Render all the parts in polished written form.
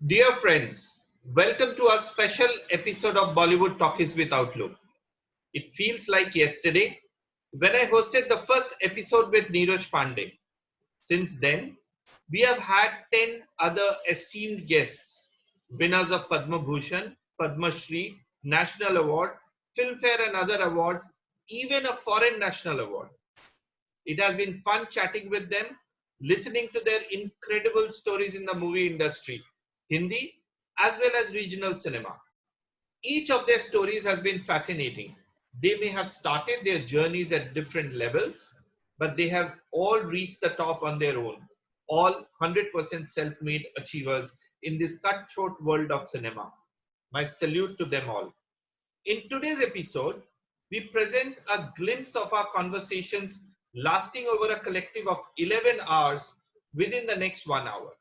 Dear friends, welcome to a special episode of Bollywood TALKies with Outlook. It feels like yesterday when I hosted the first episode with Neerja Pandey. Since then, we have had 10 other esteemed guests, winners of Padma Bhushan, Padma Shri, National Award, Filmfare and other awards, even a foreign national award. It has been fun chatting with them, listening to their incredible stories in the movie industry, Hindi as well as regional cinema. Each of their stories has been fascinating. They may have started their journeys at different levels, but they have all reached the top on their own. All 100% self-made achievers in this cutthroat world of cinema. My salute to them all. In today's episode, we present a glimpse of our conversations lasting over a collective of 11 hours within the next 1 hour.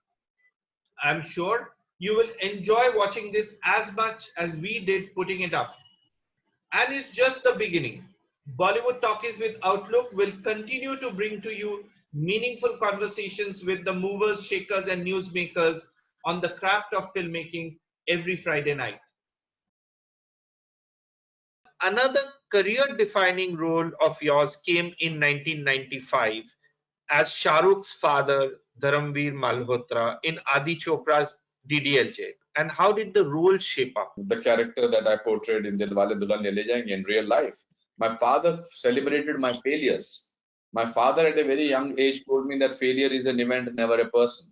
I'm sure you will enjoy watching this as much as we did putting it up. And it's just the beginning. Bollywood Talkies with Outlook will continue to bring to you meaningful conversations with the movers, shakers, and newsmakers on the craft of filmmaking every Friday night. Another career-defining role of yours came in 1995 as Shah Rukh's father, Dharamveer Malhotra, in Adi Chopra's DDLJ. And how did the role shape up? The character that I portrayed in Dilwale Dulhaniya Le Jayenge in real life. My father celebrated my failures. My father at a very young age told me that failure is an event, never a person.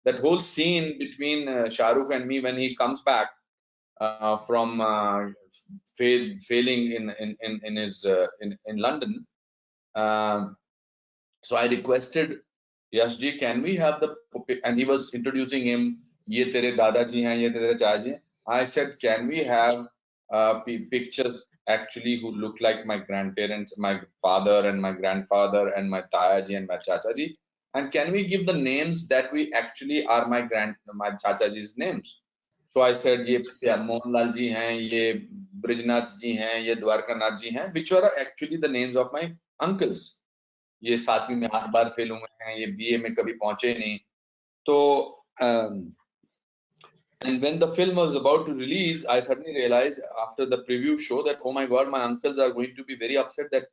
That whole scene between Shah Rukh and me when he comes back from failing in London. So I requested Yashji, can we have the, and he was introducing him, ye tere dadaji hain, ye tere chachi hain. I said, can we have pictures actually who look like my grandparents, my father and my grandfather and my tayaji and my chachaji, and can we give the names that we actually are my chachaji's names? So I said, ye Mohanlal ji hain, ye Brijnath ji hain, ye Dwarkanath ji hain, which were actually the names of my uncles. ये 7वीं में 8 बार fail हुए हैं, ये BA में कभी पहुंचे नहीं. तो and when the film was about to release, I suddenly realized after the preview show that, oh my God, my uncles are going to be very upset that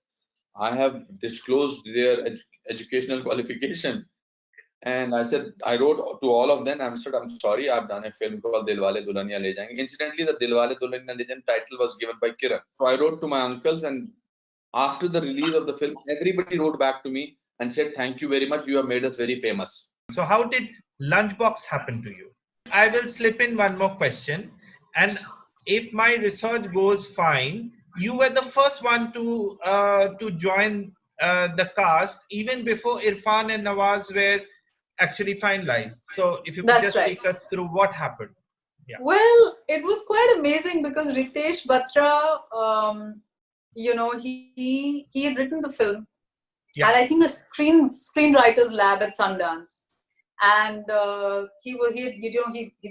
I have disclosed their educational qualification. And I said, I wrote to all of them, I said, I'm sorry, I've done a film called Dilwale Dulhaniya Le Jayenge. Incidentally, the Dilwale Dulhaniya Le Jayenge title was given by Kiran. So I wrote to my uncles, and after the release of the film, everybody wrote back to me and said, thank you very much, you have made us very famous. So how did Lunchbox happen to you? I will slip in one more question. And if my research goes fine, you were the first one to join the cast even before Irrfan and Nawaz were actually finalized. So if you could just take us through what happened. Yeah. Well, it was quite amazing because Ritesh Batra, you know, he had written the film, and I think the screenwriters lab at Sundance, and he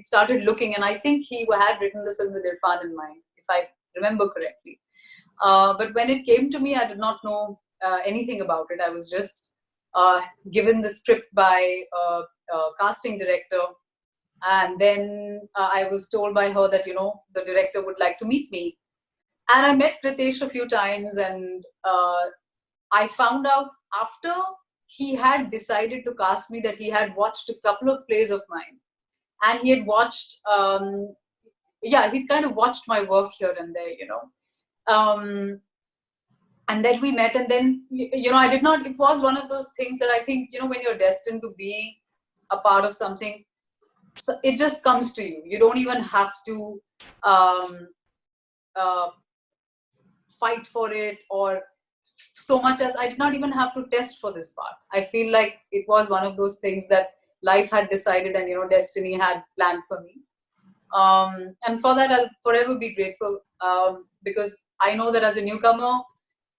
started looking, and I think he had written the film with Irrfan in mind, if I remember correctly. But when it came to me, I did not know anything about it. I was just given the script by a casting director, and then I was told by her that, you know, the director would like to meet me. And I met Ritesh a few times, and I found out after he had decided to cast me that he had watched a couple of plays of mine, and he had watched, he kind of watched my work here and there, you know. And then we met, and then, you know, it was one of those things that I think, you know, when you're destined to be a part of something, so it just comes to you. You don't even have to fight for it, or so much as I did not even have to test for this part. I feel like it was one of those things that life had decided, and, you know, destiny had planned for me. And for that, I'll forever be grateful, because I know that as a newcomer,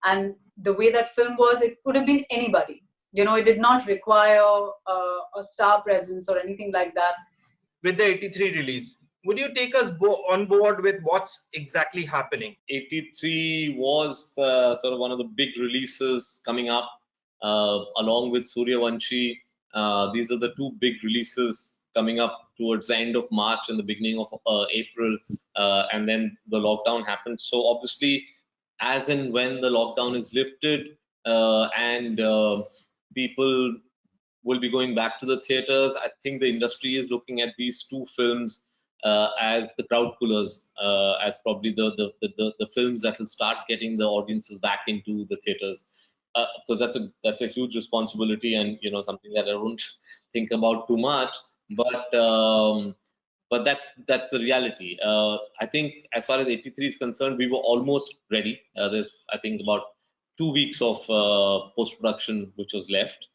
and the way that film was, it could have been anybody. You know, it did not require a star presence or anything like that. With the 83 release, would you take us on board with what's exactly happening? 83 was sort of one of the big releases coming up. along with Suryavanshi. These are the two big releases coming up towards the end of March and the beginning of April, and then the lockdown happens. So obviously, as and when the lockdown is lifted and people will be going back to the theaters, I think the industry is looking at these two films as the crowd pullers, as probably the films that will start getting the audiences back into the theaters. Of course, that's a huge responsibility, and something that I don't think about too much. But that's the reality. I think as far as 83 is concerned, we were almost ready. There's, I think, about 2 weeks of post-production which was left.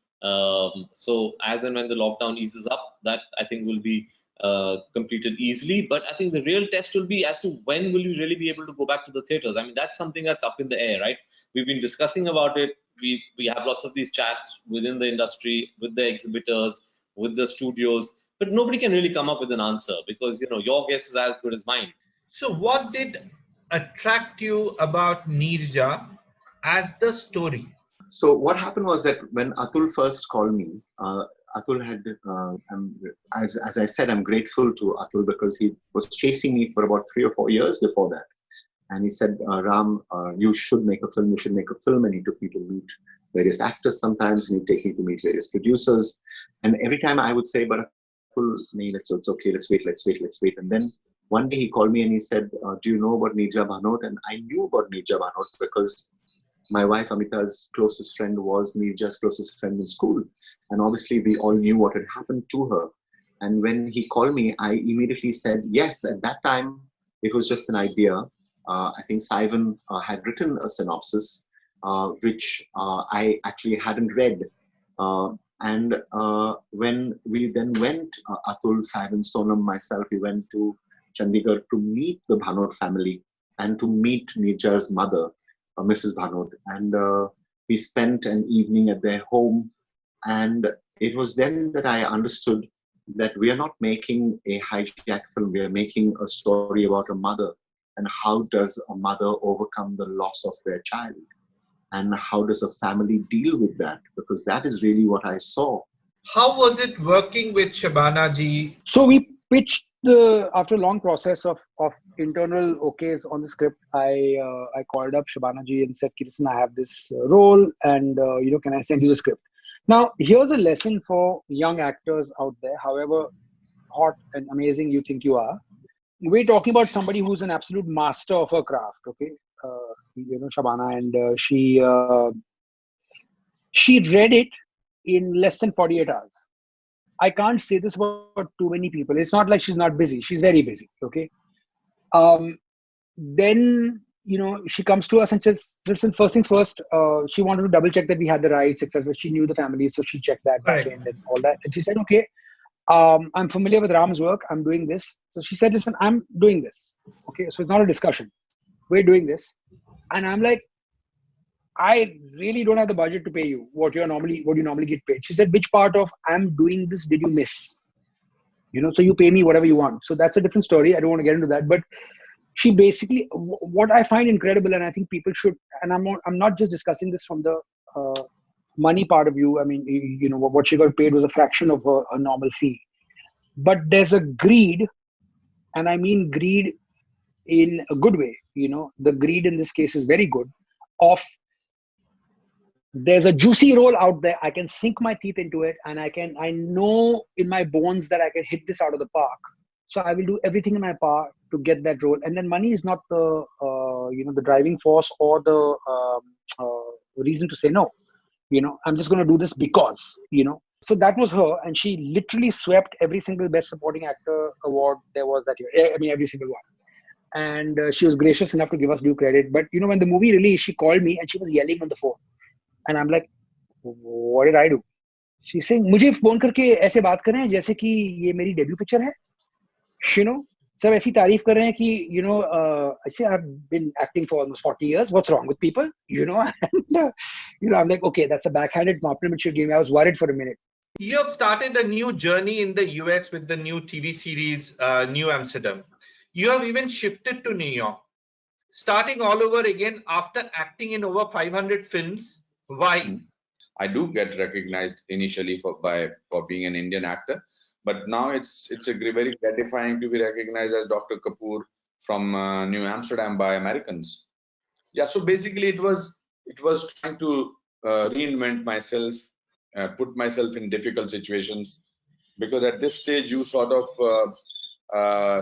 So as and when the lockdown eases up, that I think will be completed easily. But I think the real test will be as to when will we really be able to go back to the theaters. I mean, that's something that's up in the air, right? We've been discussing about it. We have lots of these chats within the industry, with the exhibitors, with the studios, but nobody can really come up with an answer because your guess is as good as mine. So what did attract you about Neerja as the story? So what happened was that when Atul first called me, Atul had, as I said, I'm grateful to Atul because he was chasing me for about 3 or 4 years before that. And he said, Ram, you should make a film, you should make a film. And he took me to meet various actors sometimes, and he'd take me to meet various producers. And every time I would say, but Atul, it's okay, let's wait. And then one day he called me and he said, do you know about Neerja Bhanot? And I knew about Neerja Bhanot because my wife Amita's closest friend was Neerja's closest friend in school. And obviously we all knew what had happened to her. And when he called me, I immediately said yes. At that time, it was just an idea. I think Saivan had written a synopsis, which I actually hadn't read. And when we then went, Atul, Saivan, Sonam, myself, we went to Chandigarh to meet the Bhanot family and to meet Neerja's mother, Mrs. Bhanot. And we spent an evening at their home. And it was then that I understood that we are not making a hijack film, we are making a story about a mother. And how does a mother overcome the loss of their child? And how does a family deal with that? Because that is really what I saw. How was it working with Shabana ji? So we pitched after a long process of internal okays on the script. I called up Shabana ji and said, listen, I have this role and can I send you the script? Now, here's a lesson for young actors out there, however hot and amazing you think you are. We're talking about somebody who's an absolute master of her craft, okay? Shabana, and she read it in less than 48 hours. I can't say this about too many people. It's not like she's not busy. She's very busy, okay? Then, she comes to us and says, listen, first things first, she wanted to double check that we had the rights, etc. She knew the family, so she checked that back end and all that. And she said, okay, I'm familiar with Ram's work. I'm doing this. So she said, listen, I'm doing this. Okay, so it's not a discussion. We're doing this. And I'm like, I really don't have the budget to pay you what you normally get paid. She said, which part of I'm doing this did you miss? So you pay me whatever you want. So that's a different story. I don't want to get into that. But she basically, what I find incredible, and I think people should, and I'm not just discussing this from the money part of view. I mean, what she got paid was a fraction of her normal fee. But there's a greed, and I mean greed in a good way. The greed in this case is very good. There's a juicy role out there. I can sink my teeth into it, and I know in my bones that I can hit this out of the park. So I will do everything in my power to get that role. And then money is not the the driving force or the reason to say no. I'm just going to do this because, So that was her, and she literally swept every single Best Supporting Actor award there was that year. I mean, every single one. And she was gracious enough to give us due credit. But, when the movie released, she called me and she was yelling on the phone. And I'm like, what did I do? She's saying, मुझे phone करके ऐसे बात कर रहे हैं जैसे कि ये मेरी debut picture है. सब ऐसी तारीफ कर रहे हैं कि I say I've been acting for almost 40 years. What's wrong with people? And, I'm like, okay, that's a backhanded compliment you gave me. I was worried for a minute. You have started a new journey in the US with the new TV series, New Amsterdam. You have even shifted to New York, starting all over again after acting in over 500 films. Why? I do get recognized initially for being an Indian actor, but now it's very gratifying to be recognized as Dr. Kapoor from New Amsterdam by Americans. Yeah, so basically it was trying to reinvent myself, put myself in difficult situations, because at this stage you sort of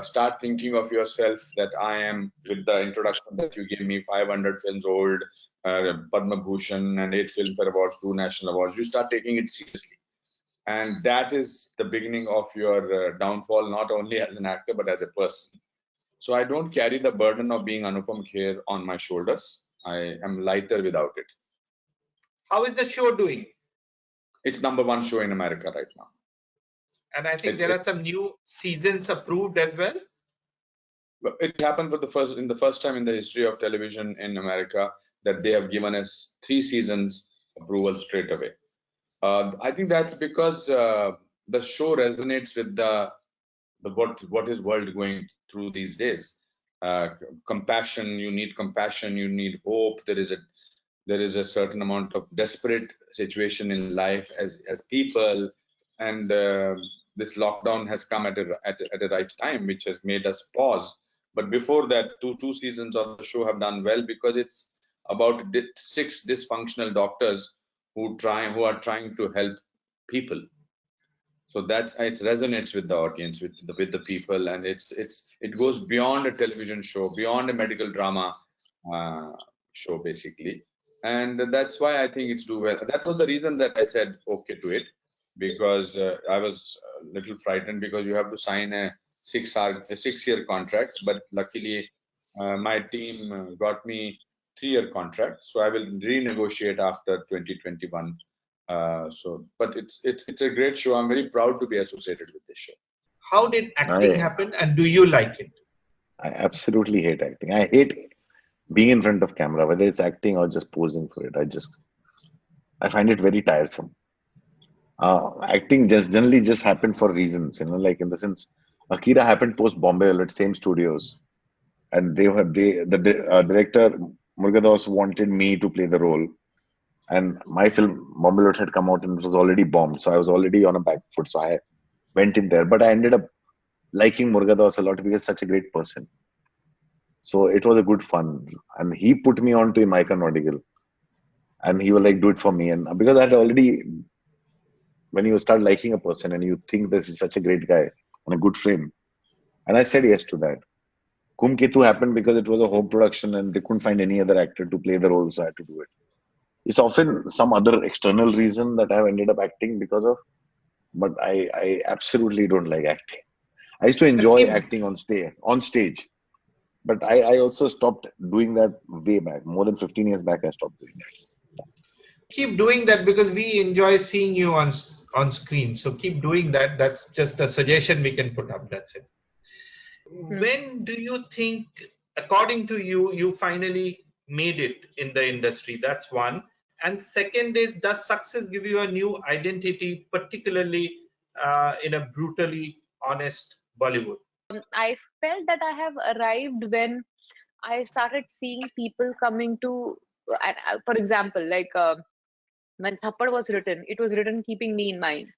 start thinking of yourself that I am, with the introduction that you gave me, 500 films old, Padma Bhushan and 8 Filmfare Awards, 2 national awards. You start taking it seriously, and that is the beginning of your downfall, not only as an actor but as a person. So I don't carry the burden of being Anupam Kher on my shoulders. I am lighter without it. How is the show doing? It's #1 show in America right now. And I think there are some new seasons approved as well. It happened for the first time in the history of television in America that they have given us 3 seasons approval straight away. I think that's because the show resonates with the what is world going through these days. Compassion. You need compassion. You need hope. There is a certain amount of desperate situation in life as people, and this lockdown has come at a right time, which has made us pause. But before that, two seasons of the show have done well because it's about 6 dysfunctional doctors who are trying to help people. So it resonates with the audience, with the people, and it goes beyond a television show, beyond a medical drama show, basically. And that's why I think it's do well. That was the reason that I said okay to it, because I was a little frightened, because you have to sign a 6-year contract, but luckily my team got me 3-year contract, so I will renegotiate after 2021. But it's a great show. I'm very proud to be associated with this show. How did acting happen, and do you like it? I absolutely hate acting. I hate being in front of camera, whether it's acting or just posing for it. I find it very tiresome. Acting generally just happened for reasons, like in the sense, Akira happened post Bombay at same studios, and the director Murugadoss wanted me to play the role, and my film Bombay had come out and it was already bombed, so I was already on a back foot. So I went in there, but I ended up liking Murugadoss a lot because he's such a great person. So it was a good fun, and he put me on to Micah Nodigal, and he was like, "Do it for me," and because I had already. When you start liking a person and you think this is such a great guy on a good frame. And I said yes to that. Kum Ketu happened because it was a home production and they couldn't find any other actor to play the role, so I had to do it. It's often some other external reason that I've ended up acting because of, but I absolutely don't like acting. I used to enjoy acting on stage, but I also stopped doing that way back. More than 15 years back, I stopped doing that. Keep doing that because we enjoy seeing you on screen. So keep doing that. That's just a suggestion we can put up. That's it. When do you think, according to you, you finally made it in the industry? That's one. And second is, does success give you a new identity, particularly in a brutally honest Bollywood? I felt that I have arrived when I started seeing people coming to, for example, like when Thappad was written, it was written keeping me in mind.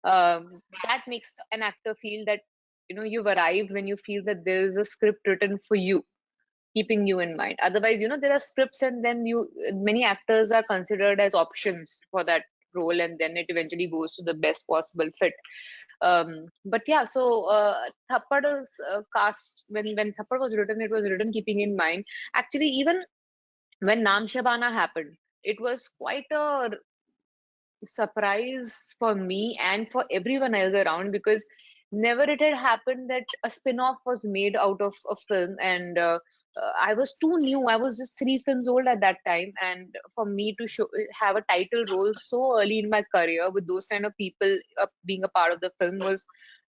That makes an actor feel that you've arrived when you feel that there is a script written for you, keeping you in mind. Otherwise, there are scripts, and then many actors are considered as options for that role, and then it eventually goes to the best possible fit. But yeah, so Thappad was cast when Thappad was written. It was written keeping in mind. Actually, even when Naam Shabana happened, it was quite a surprise for me and for everyone else around, because never it had happened that a spin-off was made out of a film, and I was too new. I was just 3 films old at that time, and for me to have a title role so early in my career with those kind of people being a part of the film was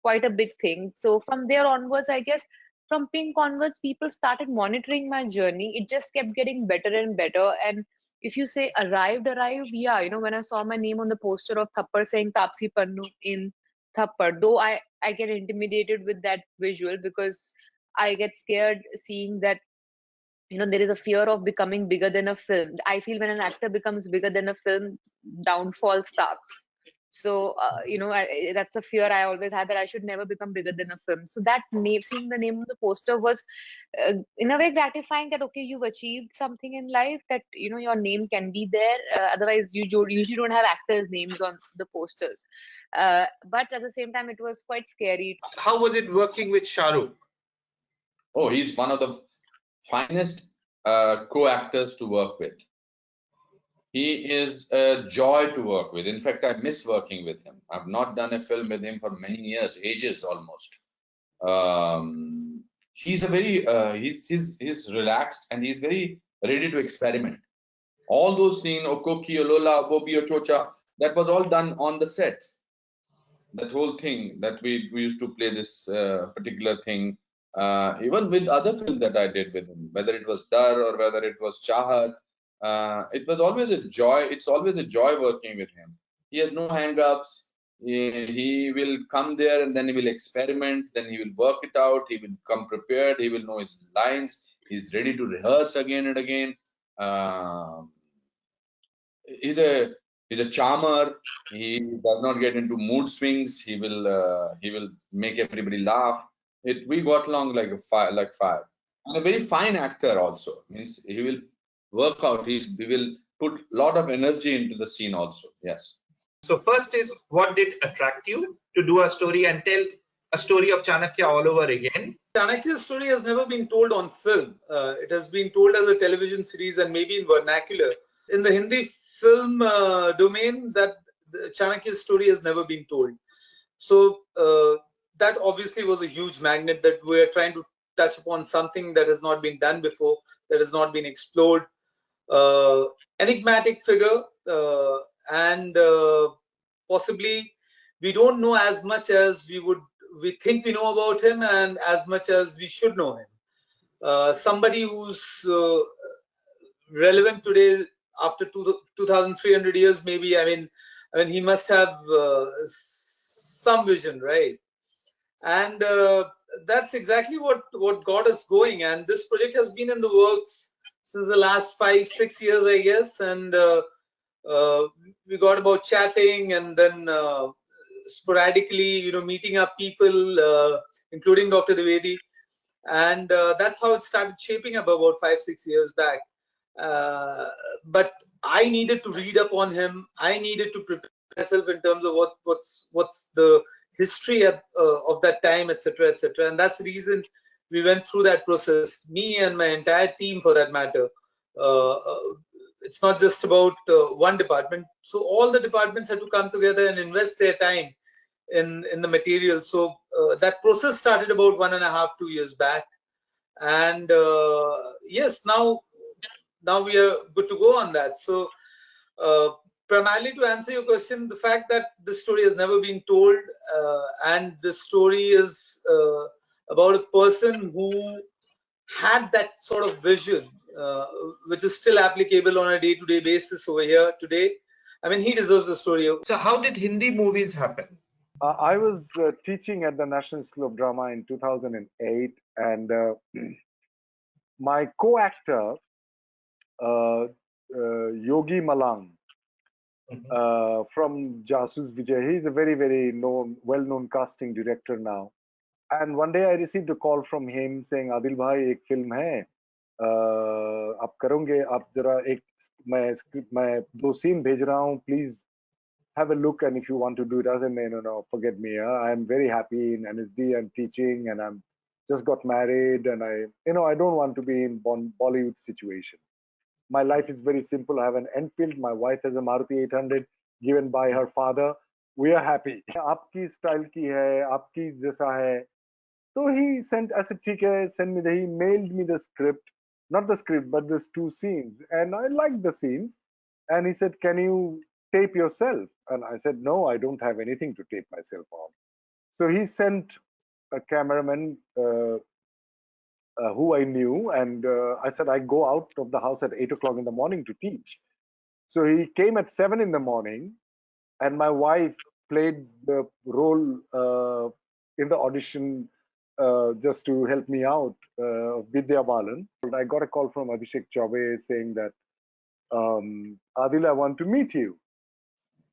quite a big thing. So from there onwards, I guess from Pink onwards, people started monitoring my journey. It just kept getting better and better. And if you say arrived, yeah, when I saw my name on the poster of Thappad saying Tapsi Pannu in Thappad, though I get intimidated with that visual, because I get scared seeing that there is a fear of becoming bigger than a film. I feel when an actor becomes bigger than a film, downfall starts. So, that's a fear I always had, that I should never become bigger than a film. So that name, seeing the name on the poster was, in a way, gratifying, that okay, you've achieved something in life, that your name can be there. Otherwise, you usually don't have actors' names on the posters. But at the same time, it was quite scary. How was it working with Shah Rukh? Oh, he's one of the finest co-actors to work with. He is a joy to work with. In fact, I miss working with him. I've not done a film with him for many years, ages almost. He's a very he's relaxed, and he's very ready to experiment. All those scenes, Okoki, Olola, Bobi, Ochocha, that was all done on the sets. That whole thing that we used to play this particular thing, even with other films that I did with him, whether it was Dar or whether it was Chahat, it was always a joy. It's always a joy working with him. He has no hang-ups. He will come there and then he will experiment. Then he will work it out. He will come prepared. He will know his lines. He's ready to rehearse again and again. He's a charmer. He does not get into mood swings. He will make everybody laugh. We got along like fire. And a very fine actor also. Means he will work out. He will put a lot of energy into the scene also. Yes. So first is, what did attract you to do a story and tell a story of Chanakya all over again? Chanakya's story has never been told on film. It has been told as a television series and maybe in vernacular. In the Hindi film domain, that Chanakya's story has never been told. So that obviously was a huge magnet, that we are trying to touch upon something that has not been done before, that has not been explored. Enigmatic figure, and possibly we don't know as much as we think we know about him, and as much as we should know him. Somebody who's relevant today after 2,300 years, maybe. I mean, he must have some vision, right? And that's exactly what got us going. And this project has been in the works since the last 5-6 years, I guess. And we got about chatting, and then sporadically, meeting up people, including Dr. Dwivedi. And that's how it started shaping up about 5-6 years back. But I needed to read up on him. I needed to prepare myself in terms of what's the history of that time, etc., etc. And that's the reason we went through that process. Me and my entire team, for that matter. It's not just about one department. So all the departments had to come together and invest their time in the material. So that process started about 1.5-2 years back. And yes, now we are good to go on that. So primarily, to answer your question, the fact that this story has never been told, and this story is about a person who had that sort of vision, which is still applicable on a day-to-day basis over here today. I mean, he deserves a story. So how did Hindi movies happen? I was teaching at the National School of Drama in 2008, and my co-actor, Yogi Malang, from Jasus Vijay, he's a very, very well-known casting director now. And one day I received a call from him saying, Adil bhai, ek film hai, आप करोगे, आप जरा एक मैं 2 scene भेज रहा हूँ, please have a look, and if you want to do it. I said, no, forget me. I'm very happy in NSD. I'm teaching, and I'm just got married, and I don't want to be in Bollywood situation. My life is very simple. I have an Enfield. My wife has a Maruti 800 given by her father. We are happy. आपकी style की है, आपकी जैसा है. So he sent, I said, ठीक है, send me he mailed me the script, not the script, but these 2 scenes. And I liked the scenes. And he said, can you tape yourself? And I said, no, I don't have anything to tape myself on. So he sent a cameraman who I knew, and I said, I go out of the house at 8 o'clock in the morning to teach. So he came at 7 in the morning, and my wife played the role in the audition just to help me out, Vidya Balan. I got a call from Abhishek Chaubey saying that, Adil, I want to meet you.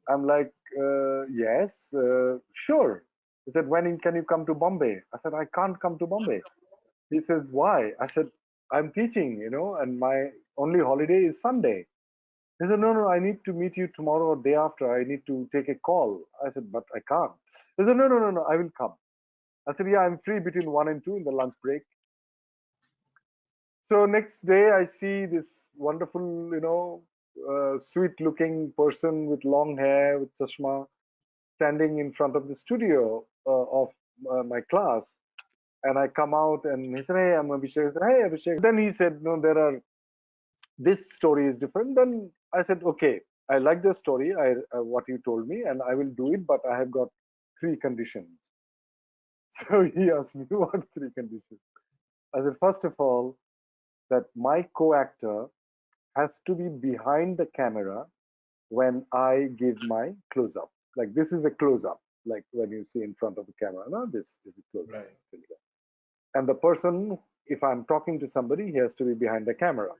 I'm like, yes, sure. He said, when can you come to Bombay? I said, I can't come to Bombay. He says, why? I said, I'm teaching, and my only holiday is Sunday. He said, no, I need to meet you tomorrow or day after. I need to take a call. I said, but I can't. He said, no, I will come. I said, yeah, I'm free between 1 and 2 in the lunch break. So next day, I see this wonderful, sweet-looking person with long hair, with chashma, standing in front of the studio of my class. And I come out and he said, hey, I'm Abhishek. I said, hey, Abhishek. Then he said, no, this story is different. Then I said, okay, I like the story, what you told me, and I will do it, but I have got 3 conditions. So he asked me, what 3 conditions? I said, first of all, that my co-actor has to be behind the camera when I give my close-up. Like this is a close-up, like when you see in front of the camera. No, this is a close-up. Right. And the person, if I'm talking to somebody, he has to be behind the camera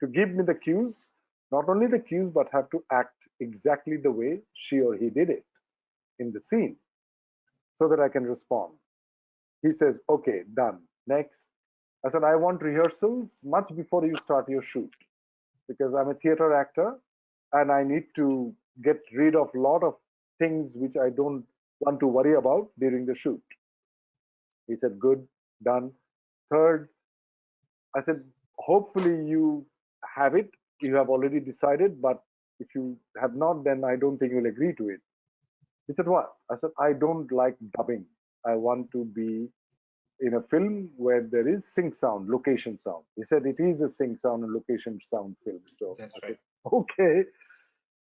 to give me the cues, not only the cues, but have to act exactly the way she or he did it in the scene so that I can respond. He says, okay, done. Next. I said, I want rehearsals much before you start your shoot because I'm a theater actor and I need to get rid of a lot of things which I don't want to worry about during the shoot. He said, good, done. Third, I said, hopefully you have it. You have already decided, but if you have not, then I don't think you'll agree to it. He said, what? I said, I don't like dubbing. I want to be in a film where there is sync sound, location sound. He said it is a sync sound and location sound film. So that's I right. said, okay.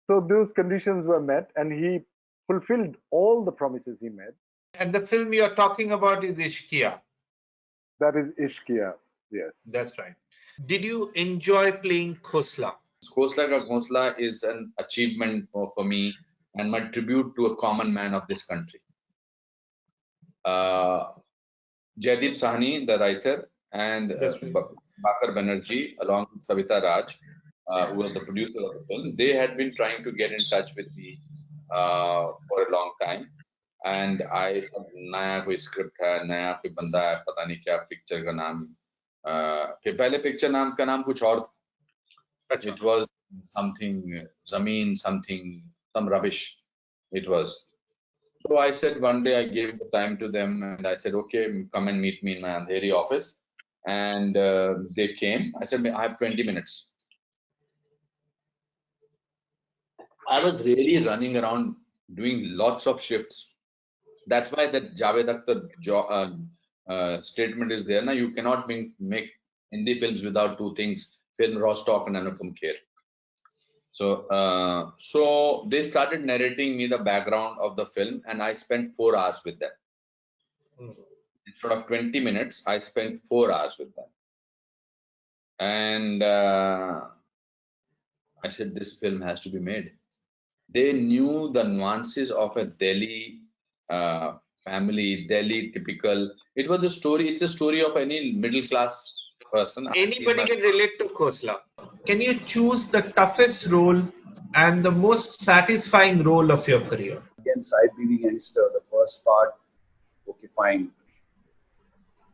So those conditions were met and he fulfilled all the promises he made. And the film you're talking about is Ishqiya. That is Ishqiya, yes. That's right. Did you enjoy playing Khosla? Khosla Ka Ghosla is an achievement for me and my tribute to a common man of this country. Jaideep Sahni, the writer, and Bakar Banerjee, along with Savita Raj, who was the producer of the film, they had been trying to get in touch with me for a long time. And I said, नया कोई script है, नया कोई बंदा है, पता नहीं क्या picture का नाम. फिर पहले picture नाम का नाम कुछ और था. It was something Zameen, something, some rubbish. It was. So I said one day I gave the time to them and I said, okay, come and meet me in my Andheri office. And they came. I said, I have 20 minutes. I was really running around doing lots of shifts. That's why that Javed Akhtar statement is there. Now you cannot make Hindi films without 2 things: film raw stock and Anupam Kher. So, so they started narrating me the background of the film, and I spent 4 hours with them. Instead of 20 minutes, I spent 4 hours with them. And I said, this film has to be made. They knew the nuances of a Delhi family, Delhi typical. It was a story. It's a story of any middle class person. Anybody can relate to Khosla. Can you choose the toughest role and the most satisfying role of your career? Again, side BB Gangster, the first part, okay, fine.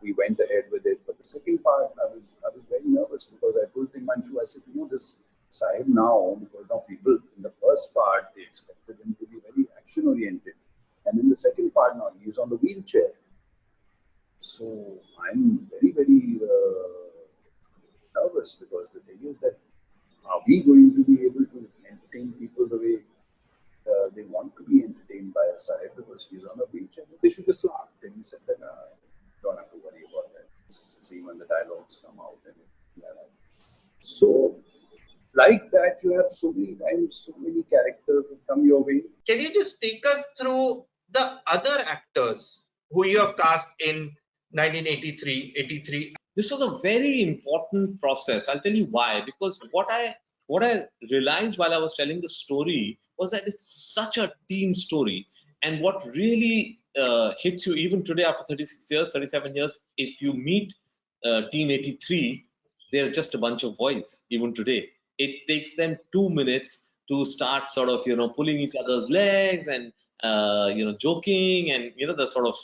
We went ahead with it. But the second part, I was very nervous because I told Timanshu, I said, this Sahib now, because now people in the first part, they expected him to be very action oriented. And in the second part now, he is on the wheelchair. So I'm very, very nervous because the thing is that are we going to be able to entertain people the way they want to be entertained by a Sahib because he's on a wheelchair? They should just laugh. And he said that don't have to worry about that. Just see when the dialogues come out. And so like that, you have so many times, so many characters that come your way. Can you just take us through the other actors who you have cast in 1983, 83? This was a very important process. I'll tell you why. Because what I realized while I was telling the story was that it's such a team story. And what really hits you even today after 36 years, 37 years, if you meet Team 83, they're just a bunch of boys even today. It takes them 2 minutes to start sort of, pulling each other's legs and, joking and, the sort of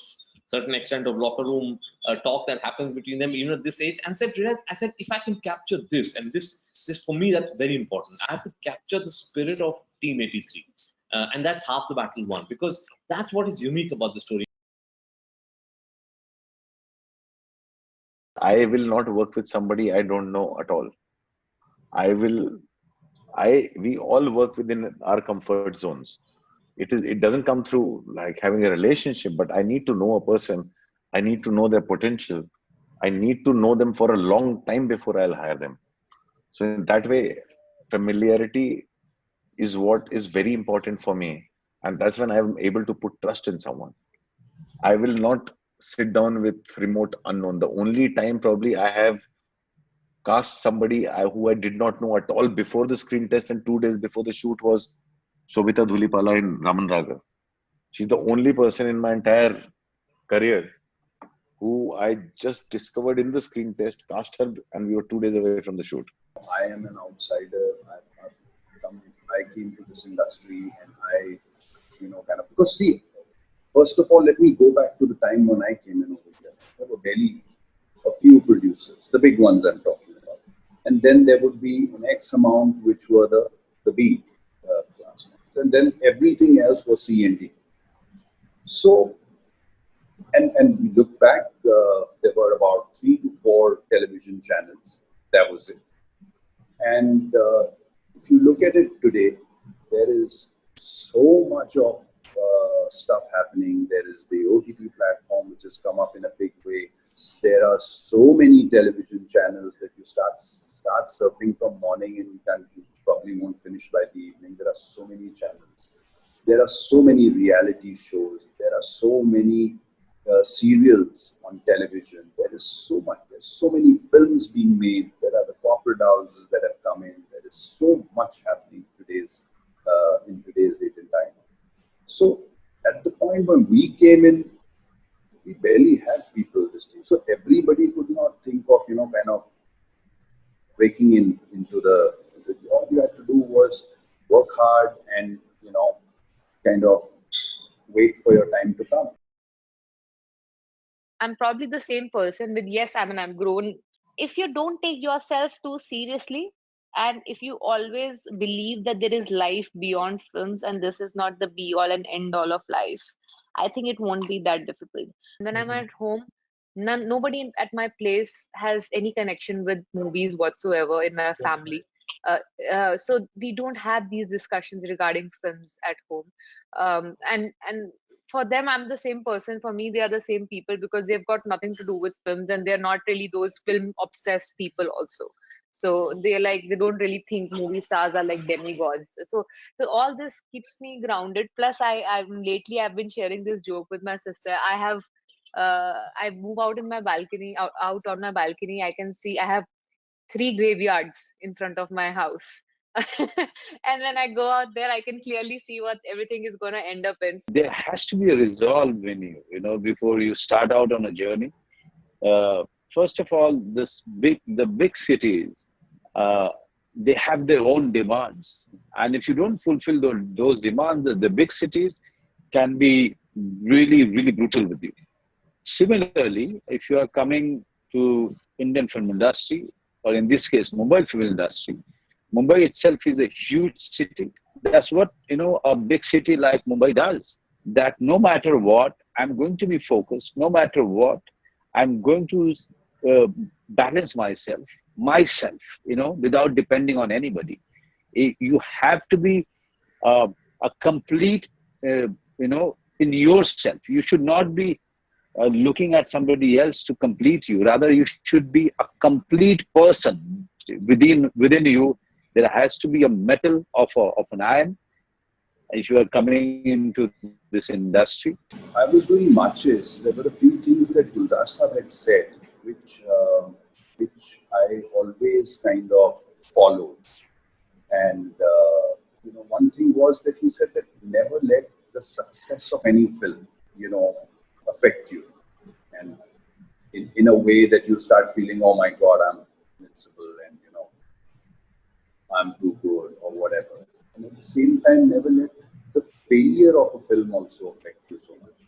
certain extent of locker room talk that happens between them even at this age. And I said, if I can capture this, and this for me, that's very important. I have to capture the spirit of Team 83. And that's half the battle won, because that's what is unique about the story. I will not work with somebody I don't know at all. We all work within our comfort zones. It doesn't come through like having a relationship, but I need to know a person. I need to know their potential. I need to know them for a long time before I'll hire them. So in that way, familiarity is what is very important for me. And that's when I'm able to put trust in someone. I will not sit down with remote unknown. The only time probably I have cast somebody who I did not know at all before the screen test and 2 days before the shoot was Shobita Dhulipala in Raman Raga. She's the only person in my entire career who I just discovered in the screen test, cast her, and we were 2 days away from the shoot. I am an outsider. I came to this industry and I, because see, first of all, let me go back to the time when I came in over here. There were barely a few producers, the big ones I'm talking about. And then there would be an X amount, which were the B class ones. And then everything else was C and D. So, and we look back, there were about 3 to 4 television channels. That was it. And if you look at it today, there is so much of stuff happening. There is the OTT platform, which has come up in a big way. There are so many television channels that you start surfing from morning and you probably won't finish by the evening. There are so many channels. There are so many reality shows. There are so many serials on television. There is so much. There's so many films being made. There are the corporate houses that have come in. There is so much happening in today's date and time. So at the point when we came in, we barely had people this day. So everybody could not think of, kind of breaking into the, all you had to do was work hard and, kind of wait for your time to come. I'm probably the same person with, yes, I'm grown. If you don't take yourself too seriously, and if you always believe that there is life beyond films and this is not the be all and end all of life, I think it won't be that difficult. When I'm at home, nobody at my place has any connection with movies whatsoever in my family. So we don't have these discussions regarding films at home. And for them, I'm the same person. For me, they are the same people because they've got nothing to do with films and they're not really those film obsessed people also. So they don't really think movie stars are like demigods. So all this keeps me grounded. Plus, I've been sharing this joke with my sister. I move out in my balcony, out on my balcony. I can see I have 3 graveyards in front of my house. And when I go out there, I can clearly see what everything is going to end up in. There has to be a resolve in you, before you start out on a journey. First of all, the big cities, they have their own demands. And if you don't fulfill those demands, the big cities can be really, really brutal with you. Similarly, if you are coming to Indian film industry, or in this case, Mumbai film industry, Mumbai itself is a huge city. That's what, a big city like Mumbai does. That no matter what, I'm going to be focused. No matter what, I'm going to balance myself, without depending on anybody. You have to be a complete, in yourself. You should not be looking at somebody else to complete you. Rather, you should be a complete person within you. There has to be a metal of an iron if you are coming into this industry. I was doing marches. There were a few things that Guldar Sahab had said, which I always kind of followed. And one thing was that he said that never let the success of any film, affect you, and in a way that you start feeling, oh my God, I'm invincible, and I'm too good or whatever. And at the same time, never let the failure of a film also affect you so much,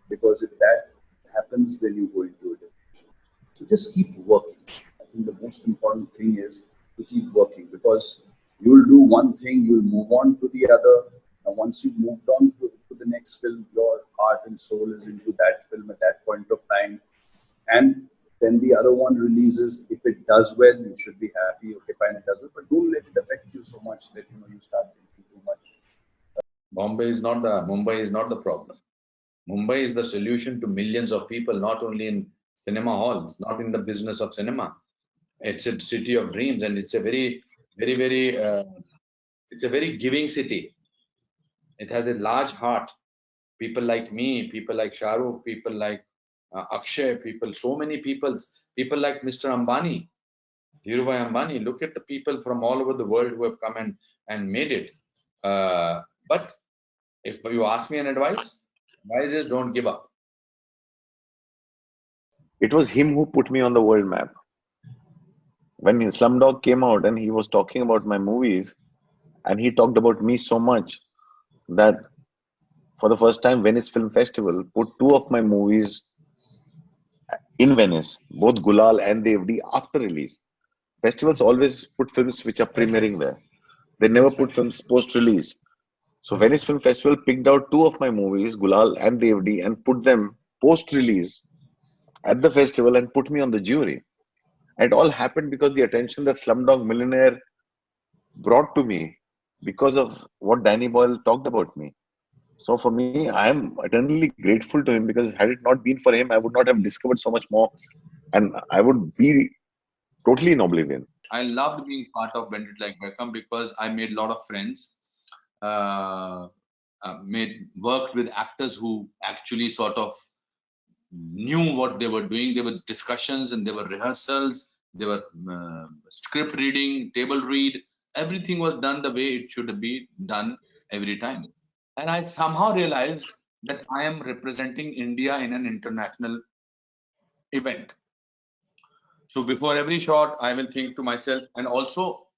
because if that happens, then you go into a depression. So just keep working. I think the most important thing is to keep working, because you'll do one thing, you'll move on to the other, and once you've moved on to the next film, your heart and soul is into that film at that point of time, and then the other one releases. If it does well, you should be happy. Okay, fine, it does well, but don't let it affect you so much that you start thinking too much. Mumbai is not the problem. Mumbai is the solution to millions of people, not only in cinema halls, not in the business of cinema. It's a city of dreams, and it's a very, very, very, it's a very giving city. It has a large heart. People like me, people like Shahrukh, people like Akshay, so many people like Mr. Ambani, Dhirubhai Ambani. Look at the people from all over the world who have come and made it. But if you ask me an advice is don't give up. It was him who put me on the world map. When Slumdog came out and he was talking about my movies, and he talked about me so much that for the first time, Venice Film Festival put two of my movies in Venice, both Gulal and Devdi, after release. Festivals always put films which are premiering there. They never put films post-release. So Venice Film Festival picked out two of my movies, Gulal and Devdi, and put them post-release at the festival and put me on the jury. And it all happened because the attention that Slumdog Millionaire brought to me because of what Danny Boyle talked about me. So for me, I am eternally grateful to him, because had it not been for him, I would not have discovered so much more, and I would be totally in oblivion. I loved being part of Bend It Like Beckham because I made a lot of friends, worked with actors who actually sort of knew what they were doing. There were discussions and there were rehearsals, there were script reading, table read. Everything was done the way it should be done every time. And I somehow realized that I am representing India in an international event. So before every shot, I will think to myself, and also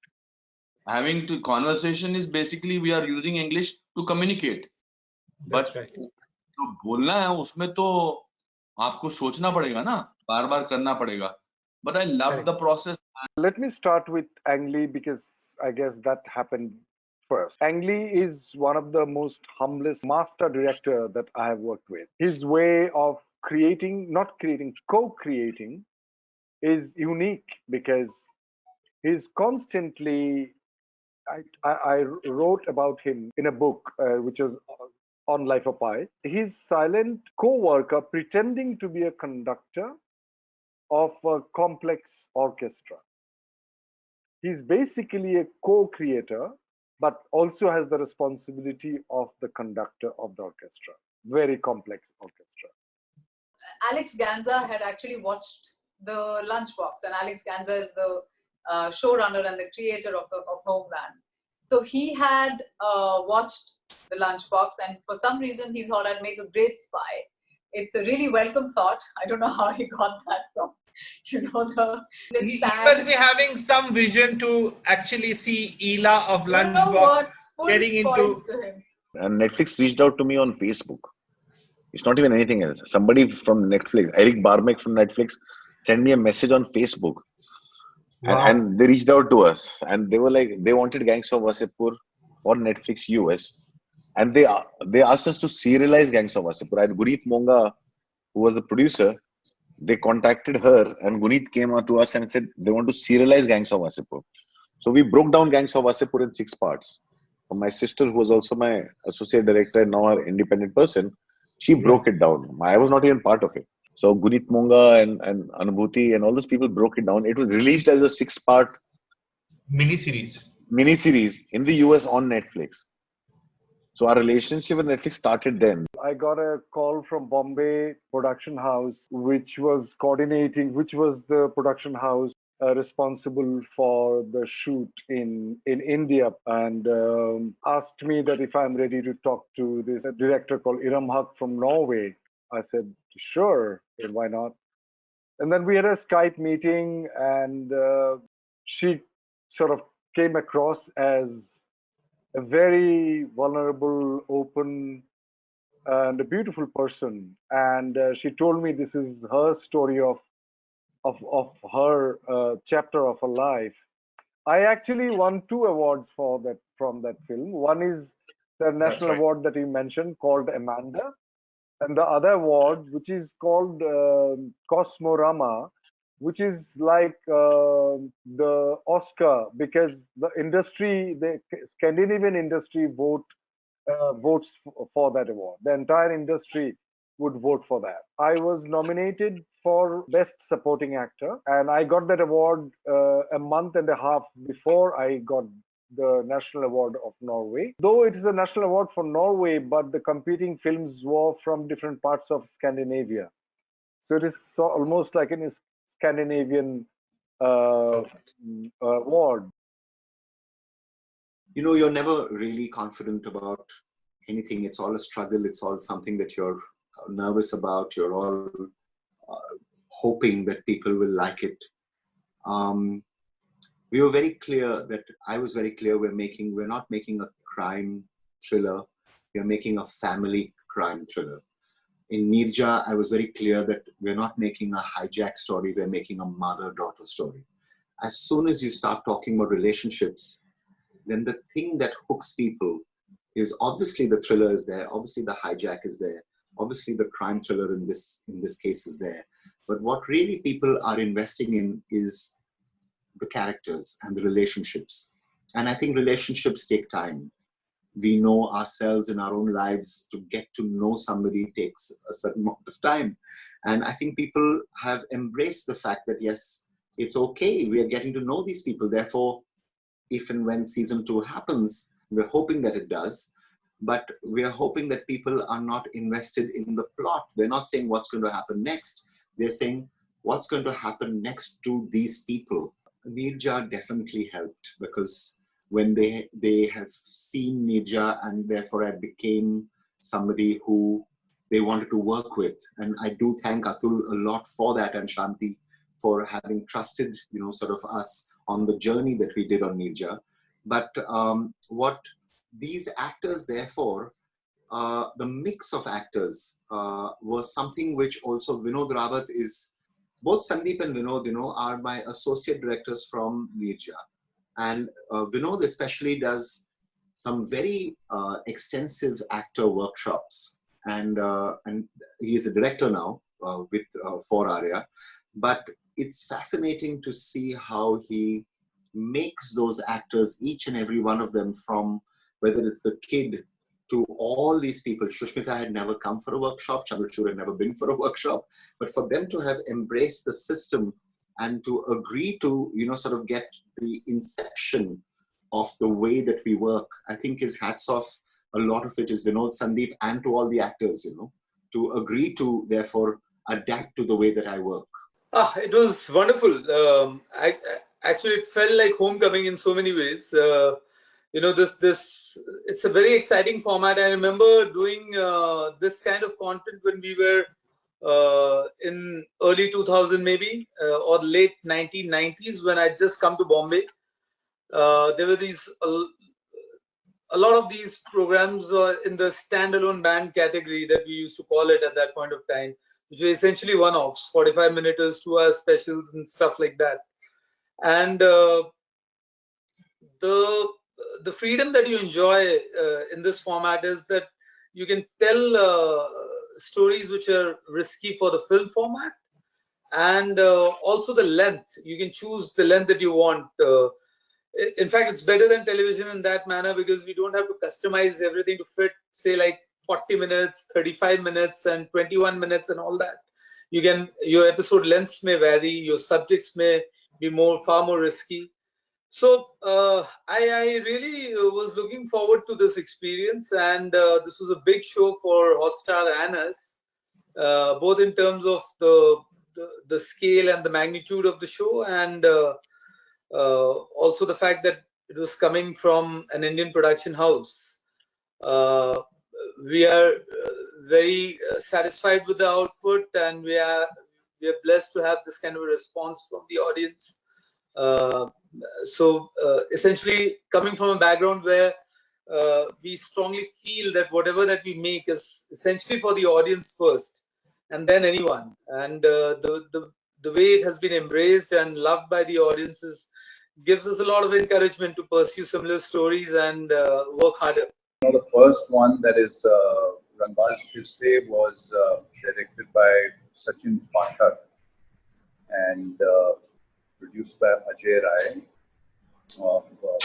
having to conversation is basically we are using English to communicate. That's But right. जो बोलना है उसमें तो आपको सोचना पड़ेगा ना, बार-बार करना पड़ेगा. But I love Correct. the process. Let me start with Ang Lee, because I guess that happened first. Ang Lee is one of the most humblest master director that I have worked with. His way of co-creating is unique, because he's constantly, I wrote about him in a book, which was on Life of Pi. He's silent co-worker pretending to be a conductor of a complex orchestra. He's basically a co-creator, but also has the responsibility of the conductor of the orchestra. Very complex orchestra. Alex Ganza had actually watched the Lunchbox, and Alex Ganza is the showrunner and the creator of Homeland. So he had watched the Lunchbox, and for some reason he thought I'd make a great spy. It's a really welcome thought. I don't know how he got that from. He must be having some vision to actually see Ela of Lunchbox getting into. And Netflix reached out to me on Facebook. It's not even anything else. Somebody from Netflix, Eric Barmek from Netflix, sent me a message on Facebook. Wow. And they reached out to us, and they were like, they wanted Gangs of Wasseypur for Netflix US, and they asked us to serialize Gangs of Wasseypur. And Guneet Monga, who was the producer, they contacted her, and Guneet came out to us and said they want to serialize Gangs of Wasseypur. So we broke down Gangs of Wasseypur in 6 parts. My sister, who was also my associate director and now an independent person, she broke it down. I was not even part of it. So Guneet Monga and Anubhuti and all those people broke it down. It was released as a 6-part miniseries in the US on Netflix. So our relationship with Netflix started then. I got a call from Bombay production house, which was the production house responsible for the shoot in India, and asked me that if I'm ready to talk to this director called Irrfan from Norway. I said, sure, why not? And then we had a Skype meeting, and she sort of came across as a very vulnerable, open, and a beautiful person. And she told me this is her story of her chapter of her life. I actually won 2 awards from that film. One is the national award that you mentioned called Amanda, and the other award, which is called Cosmorama, which is like the Oscar, because the industry, the Scandinavian industry votes for that award. The entire industry would vote for that. I was nominated for Best Supporting Actor, and I got that award a month and a half before I got the National Award of Norway. Though it is a national award for Norway, but the competing films were from different parts of Scandinavia. So it is almost like a Scandinavian award. You know, you're never really confident about anything. It's all a struggle. It's all something that you're nervous about. You're all hoping that people will like it. We were very clear that I was very clear we're not making a crime thriller. We're making a family crime thriller. In Neerja, I was very clear that we're not making a hijack story. We're making a mother-daughter story. As soon as you start talking about relationships, then the thing that hooks people is obviously the thriller is there, obviously the hijack is there, obviously the crime thriller in this case is there. But what really people are investing in is the characters and the relationships. And I think relationships take time. We know ourselves in our own lives. To get to know somebody takes a certain amount of time. And I think people have embraced the fact that, yes, it's okay. We are getting to know these people. Therefore, if and when season 2 happens, we're hoping that it does, but we're hoping that people are not invested in the plot. They're not saying what's going to happen next. They're saying what's going to happen next to these people. Neerja definitely helped, because when they have seen Neerja, and therefore I became somebody who they wanted to work with. And I do thank Atul a lot for that, and Shanti for having trusted, sort of us on the journey that we did on Neerja. But what these actors, therefore, the mix of actors was something which also Vinod Rawat is, both Sandeep and Vinod, are my associate directors from Neerja. And Vinod especially does some very extensive actor workshops. And he is a director now with for Arya. But it's fascinating to see how he makes those actors, each and every one of them, from whether it's the kid to all these people. Shushmita had never come for a workshop. Chandrachud had never been for a workshop. But for them to have embraced the system and to agree to, sort of get the inception of the way that we work, I think is hats off. A lot of it is Vinod, Sandeep, and to all the actors, to agree to, therefore, adapt to the way that I work. It was wonderful. Actually, it felt like homecoming in so many ways. It's a very exciting format. I remember doing this kind of content when we were in early 2000 maybe, or late 1990s, when I just come to Bombay. There were a lot of these programs in the standalone band category that we used to call it at that point of time, which were essentially one-offs, 45-minuters, 2-hour specials and stuff like that. And the freedom that you enjoy in this format is that you can tell stories which are risky for the film format, and also the length. You can choose the length that you want. In fact, it's better than television in that manner, because we don't have to customize everything to fit, say, like 40 minutes, 35 minutes, and 21 minutes and all that. Your episode lengths may vary, your subjects may be far more risky. So I really was looking forward to this experience, and this was a big show for Hotstar and us, both in terms of the the scale and the magnitude of the show, and also the fact that it was coming from an Indian production house. We are very satisfied with the output, and we are blessed to have this kind of a response from the audience. So essentially, coming from a background where we strongly feel that whatever that we make is essentially for the audience first, and then anyone. And the way it has been embraced and loved by the audiences gives us a lot of encouragement to pursue similar stories and work harder. The first one, that is Rangbaaz Phirse, was directed by Sachin Pathak and produced by Ajay Rai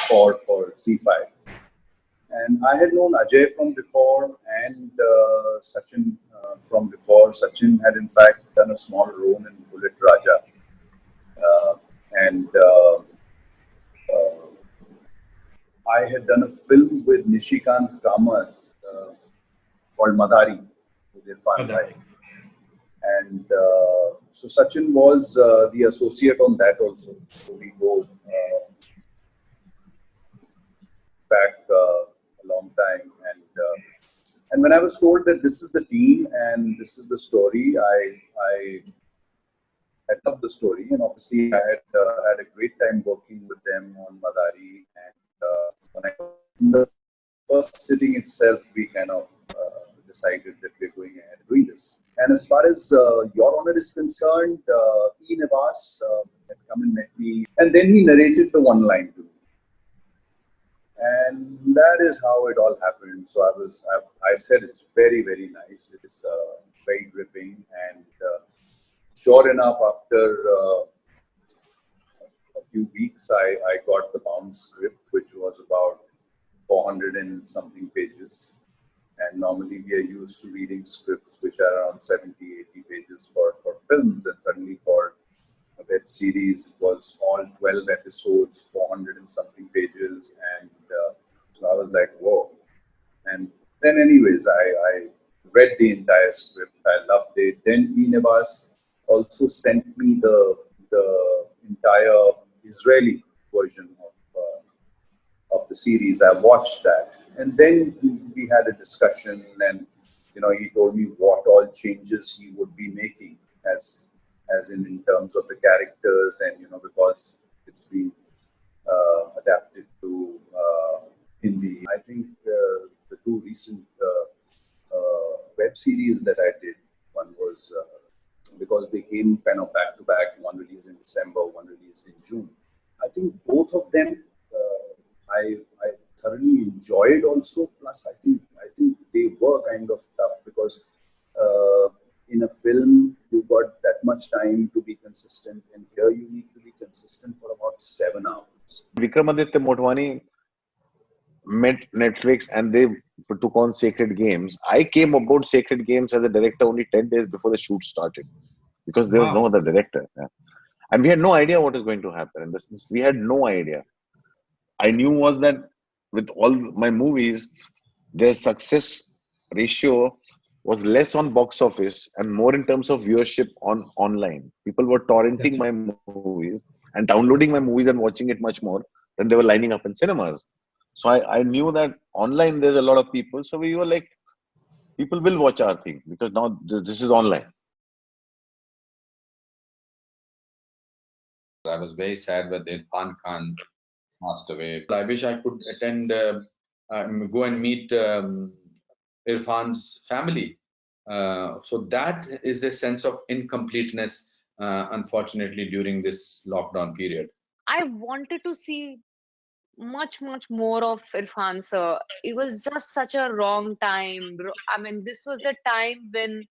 for Z5. And I had known Ajay from before and Sachin from before. Sachin had in fact done a small role in Bullet Raja. And I had done a film with Nishikant Kamath called Madari with Irrfan Bhai. And so Sachin was the associate on that also. So we go back a long time. And when I was told that this is the team and this is the story, I loved the story. And obviously I had a great time working with them on Madari. And in the first sitting itself, we kind of decided that we're going ahead doing this. And as far as Your Honor is concerned, E. Nivas had come and met me, and then he narrated the one line to me. And that is how it all happened. So I said it's very, very nice. It's very gripping. And sure enough, after a few weeks, I got the bound script, which was about 400 and something pages. And normally we are used to reading scripts which are around 70, 80 pages for films. And suddenly for a web series, it was all 12 episodes, 400 and something pages. And so I was like, whoa. And then anyways, I read the entire script. I loved it. Then E. Nivas also sent me the entire Israeli version of the series. I watched that. And then we had a discussion, and he told me what all changes he would be making, as in terms of the characters, and because it's been adapted to Hindi. I think the two recent web series that I did, one was because they came kind of back to back. One released in December, one released in June. I think both of them I thoroughly enjoyed also. Plus, I think they were kind of tough because in a film you got that much time to be consistent, and here you need to be consistent for about 7 hours. Vikramaditya Motwani met Netflix and they took on Sacred Games. I came aboard Sacred Games as a director only 10 days before the shoot started because there was no other director. Yeah. And we had no idea what was going to happen. And we had no idea. I knew was that with all my movies, their success ratio was less on box office and more in terms of viewership online. People were torrenting my movies and downloading my movies and watching it much more than they were lining up in cinemas. So I knew that online there's a lot of people. So we were like, people will watch our thing because now this is online. I was very sad when Irrfan Khan passed away. I wish I could attend, go and meet Irrfan's family. So that is a sense of incompleteness, unfortunately, during this lockdown period. I wanted to see much more of Irrfan sir. It was just such a wrong time. I mean, this was the time when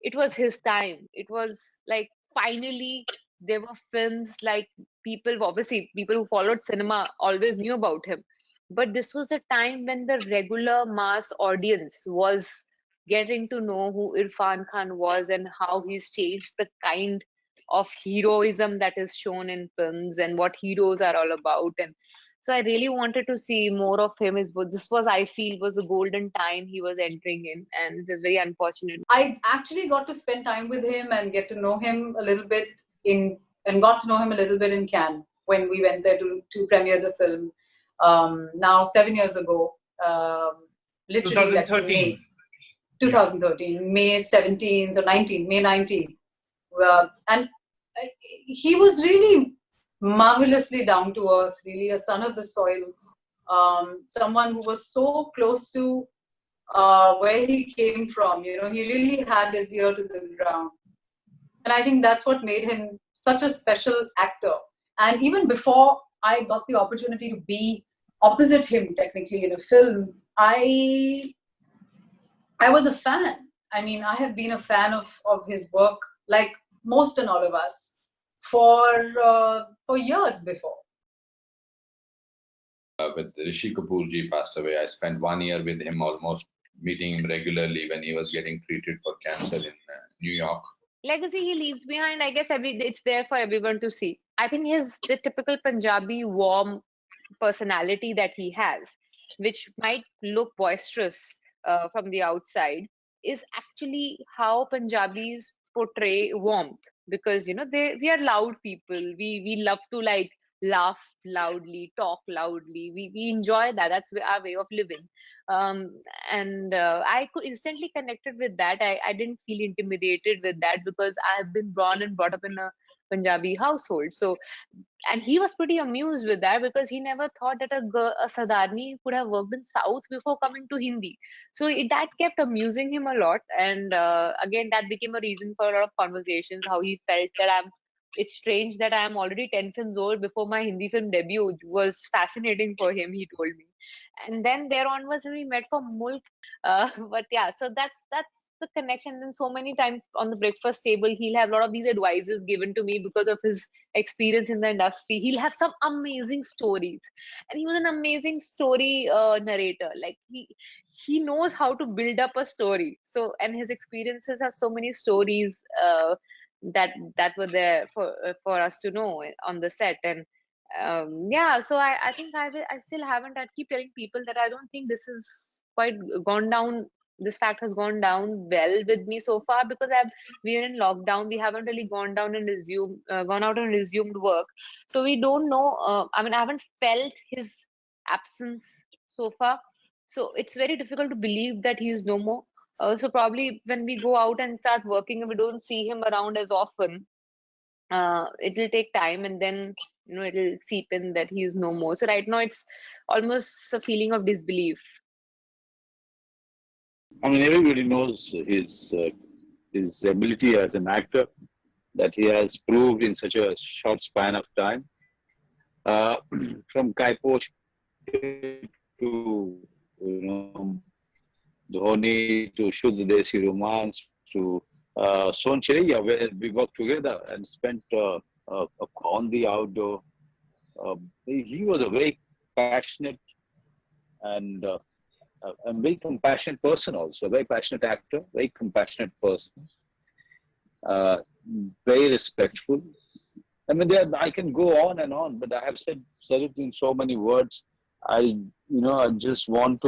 it was his time. It was like finally there were films, like people who followed cinema always knew about him. But this was the time when the regular mass audience was getting to know who Irrfan Khan was and how he's changed the kind of heroism that is shown in films and what heroes are all about. And So I really wanted to see more of him. This was, I feel, was a golden time he was entering in, and it was very unfortunate. I actually got to spend time with him and get to know him a little bit in Cannes when we went there to premiere the film. Now 7 years ago, literally like 2013. 2013, May 17th or 19th, May 19th. And he was really marvelously down to earth, really a son of the soil, someone who was so close to where he came from. You know, he really had his ear to the ground. And I think that's what made him such a special actor. And even before I got the opportunity to be opposite him, technically, in a film, I was a fan. I mean, I have been a fan of his work, like most and all of us, for years before. With Rishi Kapoor ji passed away, I spent 1 year with him, almost meeting him regularly when he was getting treated for cancer in New York. Legacy he leaves behind, I guess it's there for everyone to see. I think the typical Punjabi warm personality that he has, which might look boisterous from the outside, is actually how Punjabis portray warmth, because we are loud people. We love to like laugh loudly, talk loudly. We enjoy that. That's our way of living. And I could instantly connected with that. I didn't feel intimidated with that because I have been born and brought up in a Punjabi household. So, and he was pretty amused with that because he never thought that a Sadarni could have worked in South before coming to Hindi. So that kept amusing him a lot. And again, that became a reason for a lot of conversations, how he felt that it's strange that I am already 10 films old before my Hindi film debut. Was fascinating for him, he told me. And then there onwards when we met for Mulk. But yeah, so that's the connection. And so many times on the breakfast table, he'll have a lot of these advices given to me because of his experience in the industry. He'll have some amazing stories, and he was an amazing story narrator. Like he knows how to build up a story. So, and his experiences have so many stories that were there for us to know on the set. And yeah, so I think I still haven't. I keep telling people that I don't think this is quite gone down. This fact has gone down well with me so far because we are in lockdown. We haven't really gone out and resumed work. So we don't know. I mean, I haven't felt his absence so far. So it's very difficult to believe that he is no more. So probably when we go out and start working and we don't see him around as often, it will take time, and then it'll seep in that he is no more. So right now it's almost a feeling of disbelief. I mean, everybody knows his ability as an actor that he has proved in such a short span of time. From Kaiposh to Dhoni to Shuddh Desi Romance to Soncheriya, where we worked together and spent on the outdoor. He was a very passionate and a very compassionate person also, a very passionate actor, very compassionate person, very respectful. I mean, I can go on and on, but I have said it in so many words. I just want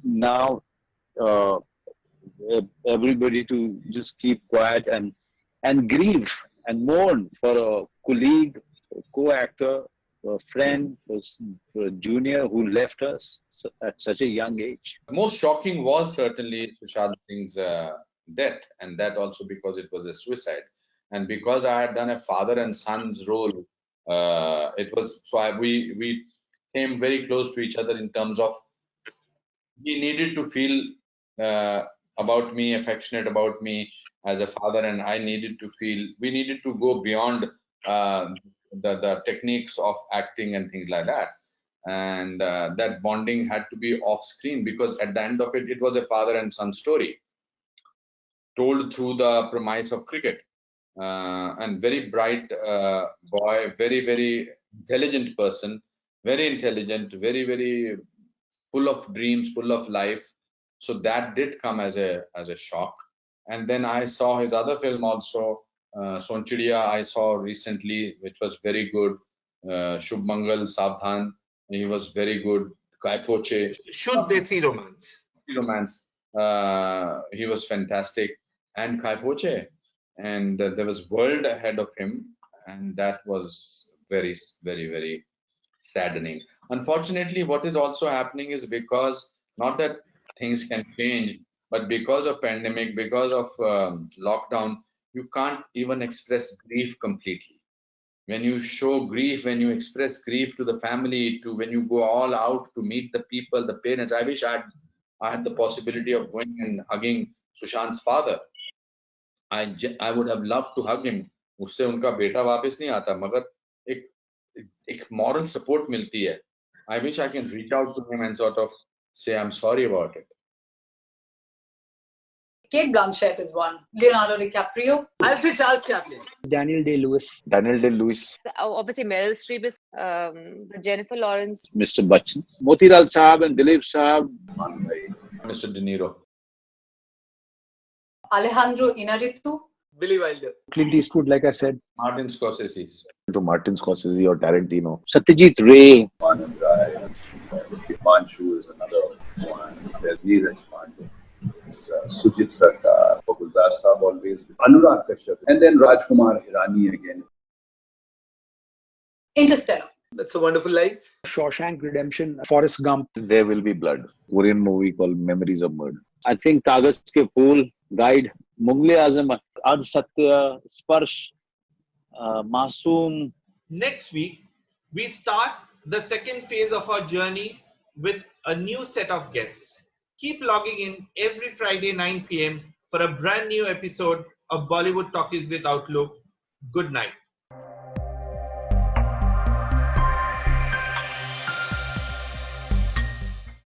now everybody to just keep quiet and grieve and mourn for a colleague, a co-actor, a friend, a junior who left us at such a young age. Most shocking was certainly Sushant Singh's death, and that also because it was a suicide. And because I had done a father and son's role, we came very close to each other in terms of he needed to feel about me, affectionate about me as a father, and I needed to feel. We needed to go beyond the techniques of acting and things like that. And that bonding had to be off screen because at the end of it, it was a father and son story told through the premise of cricket. And very bright boy, very, very intelligent person, very intelligent, very, very full of dreams, full of life. So that did come as a shock. And then I saw his other film also, Soncheriya, I saw recently, which was very good. Shubh Mangal, Savdhan, he was very good. Kai Poche, Should they see romance? romance, he was fantastic. And Kai Poche, and there was World ahead of him, and that was very, very, very saddening. Unfortunately, what is also happening is because not that things can change, but because of pandemic, because of lockdown, you can't even express grief completely. When you show grief, when you express grief to the family, to when you go all out to meet the people, the parents. I wish I had the possibility of going and hugging Sushant's father. I would have loved to hug him. उससे उनका बेटा वापस नहीं आता, मगर एक एक moral support मिलती है. I wish I can reach out to him and sort of say I'm sorry about it. Kate Blanchett is one. Leonardo DiCaprio. I'll say Charles Chaplin. Daniel Day-Lewis. Daniel Day-Lewis. Obviously, Meryl Streep is Jennifer Lawrence. Mr. Bachchan, Motilal Saab and Dilip Saab. Mr. De Niro. Alejandro Inarritu. Billy Wilder. Clint Eastwood, like I said. Martin Scorsese. To Martin Scorsese or Tarantino. Satyajit Ray. Anand Rai, Himanshu is another one. There's Neeraj Pandey. Sujit Sarkar, Gulzar Saab always. Anurag Kashyap. And then Rajkumar Hirani again. Interstellar. That's a Wonderful Life. Shawshank Redemption. Forrest Gump. There Will Be Blood. Korean movie called Memories of Murder. I think Kaagaz Ke Phool, Guide, Mughal-e-Azam, Ard Satya, Sparsh, Masoom. Next week, we start the second phase of our journey with a new set of guests. Keep logging in every Friday 9 p.m. for a brand new episode of Bollywood Talkies with Outlook. Good night.